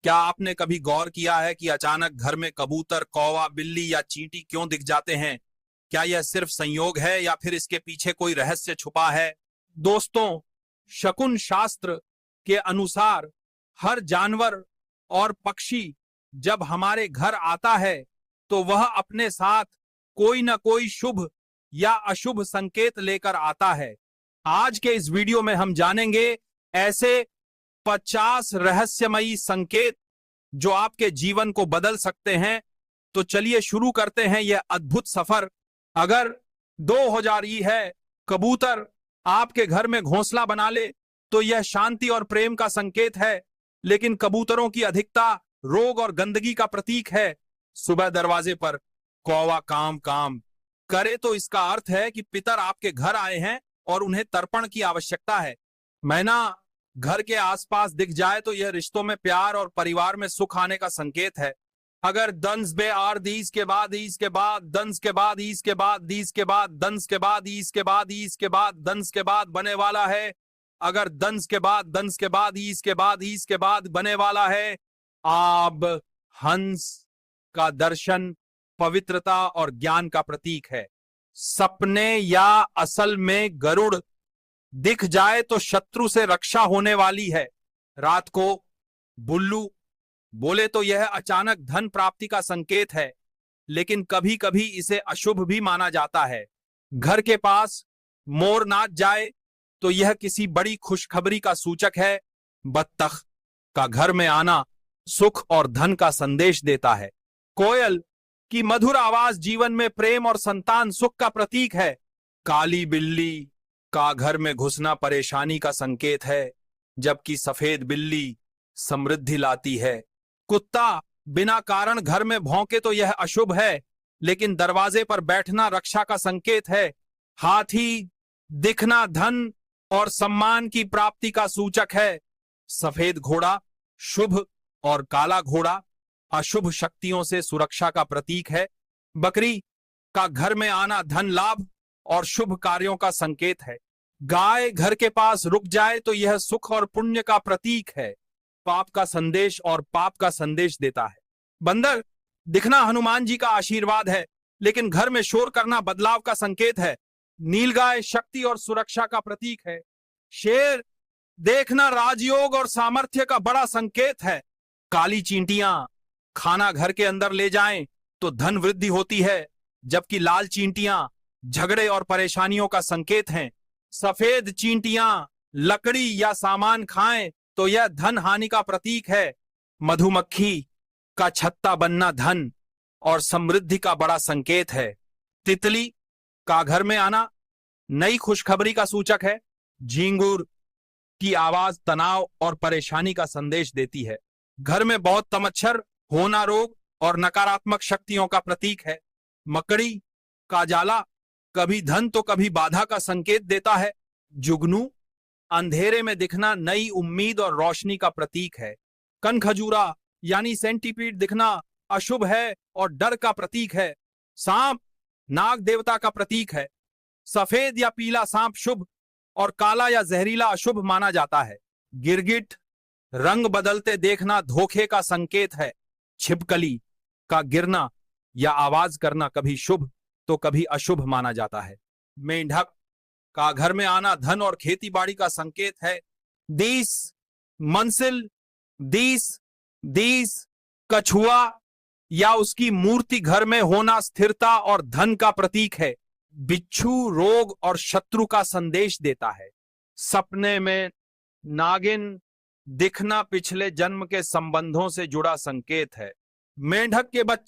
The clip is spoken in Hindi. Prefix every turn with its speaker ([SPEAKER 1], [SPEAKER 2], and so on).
[SPEAKER 1] क्या आपने कभी गौर किया है कि अचानक घर में कबूतर, कौवा, बिल्ली या चींटी क्यों दिख जाते हैं? क्या यह सिर्फ संयोग है या फिर इसके पीछे कोई रहस्य छुपा है? दोस्तों, शकुन शास्त्र के अनुसार हर जानवर और पक्षी जब हमारे घर आता है तो वह अपने साथ कोई ना कोई शुभ या अशुभ संकेत लेकर आता है। आज के इस वीडियो में हम जानेंगे ऐसे 50 रहस्यमयी संकेत जो आपके जीवन को बदल सकते हैं। तो चलिए शुरू करते हैं यह अद्भुत सफर। अगर 2000 है कबूतर आपके घर में घोंसला बना ले तो यह शांति और प्रेम का संकेत है, लेकिन कबूतरों की अधिकता रोग और गंदगी का प्रतीक है। सुबह दरवाजे पर कौवा काम काम करे तो इसका अर्थ है कि पितर आपके घर आए हैं और उन्हें तर्पण की आवश्यकता है। मैना घर के आसपास दिख जाए तो यह रिश्तों में प्यार और परिवार में सुख आने का संकेत है। अगर दंस बे आर दीस के बाद ईस के बाद दंस के बाद ईस के बाद दीस के बाद दंस के बाद ईस के बाद ईस के बाद दंस के बाद बने वाला है, अगर दंस के बाद दंस के बाद ईस के बाद ईस के बाद बने वाला है, आब हंस का दर्शन पवित्रता और ज्ञान का प्रतीक है। सपने या असल में गरुड़ दिख जाए तो शत्रु से रक्षा होने वाली है। रात को बुल्लू बोले तो यह अचानक धन प्राप्ति का संकेत है, लेकिन कभी कभी इसे अशुभ भी माना जाता है। घर के पास मोर नाच जाए तो यह किसी बड़ी खुशखबरी का सूचक है। बत्तख का घर में आना सुख और धन का संदेश देता है। कोयल की मधुर आवाज जीवन में प्रेम और संतान सुख का प्रतीक है। काली बिल्ली का घर में घुसना परेशानी का संकेत है, जबकि सफेद बिल्ली समृद्धि लाती है। कुत्ता बिना कारण घर में भौंके तो यह अशुभ है, लेकिन दरवाजे पर बैठना रक्षा का संकेत है। हाथी दिखना धन और सम्मान की प्राप्ति का सूचक है। सफेद घोड़ा शुभ और काला घोड़ा अशुभ शक्तियों से सुरक्षा का प्रतीक है। बकरी का घर में आना धन लाभ और शुभ कार्यों का संकेत है। गाय घर के पास रुक जाए तो यह सुख और पुण्य का प्रतीक है। पाप का संदेश और पाप का संदेश देता है। बंदर दिखना हनुमान जी का आशीर्वाद है, लेकिन घर में शोर करना बदलाव का संकेत है। नीलगाय शक्ति और सुरक्षा का प्रतीक है। शेर देखना राजयोग और सामर्थ्य का बड़ा संकेत है। काली चींटियां खाना घर के अंदर ले जाएं तो धन वृद्धि होती है, जबकि लाल चींटियां झगड़े और परेशानियों का संकेत हैं। सफेद चींटियां लकड़ी या सामान खाएं तो यह धन हानि का प्रतीक है। मधुमक्खी का छत्ता बनना धन और समृद्धि का बड़ा संकेत है। तितली का घर में आना नई खुशखबरी का सूचक है। झींगुर की आवाज तनाव और परेशानी का संदेश देती है। घर में बहुत तमच्छर होना रोग और नकारात्मक शक्तियों का प्रतीक है। मकड़ी का जाला कभी धन तो कभी बाधा का संकेत देता है। जुगनू अंधेरे में दिखना नई उम्मीद और रोशनी का प्रतीक है। कनखजूरा यानी सेंटीपीड दिखना अशुभ है और डर का प्रतीक है। सांप नाग देवता का प्रतीक है। सफेद या पीला सांप शुभ और काला या जहरीला अशुभ माना जाता है। गिरगिट रंग बदलते देखना धोखे का संकेत है। छिपकली का गिरना या आवाज करना कभी शुभ तो कभी अशुभ माना जाता है। मेंढक का घर में आना धन और खेती बाड़ी का संकेत है। दीस मंसिल दीस दीस कछुआ या उसकी मूर्ति घर में होना स्थिरता और धन का प्रतीक है। बिच्छू रोग और शत्रु का संदेश देता है। सपने में नागिन दिखना पिछले जन्म के संबंधों से जुड़ा संकेत है। मेंढक के बच्चे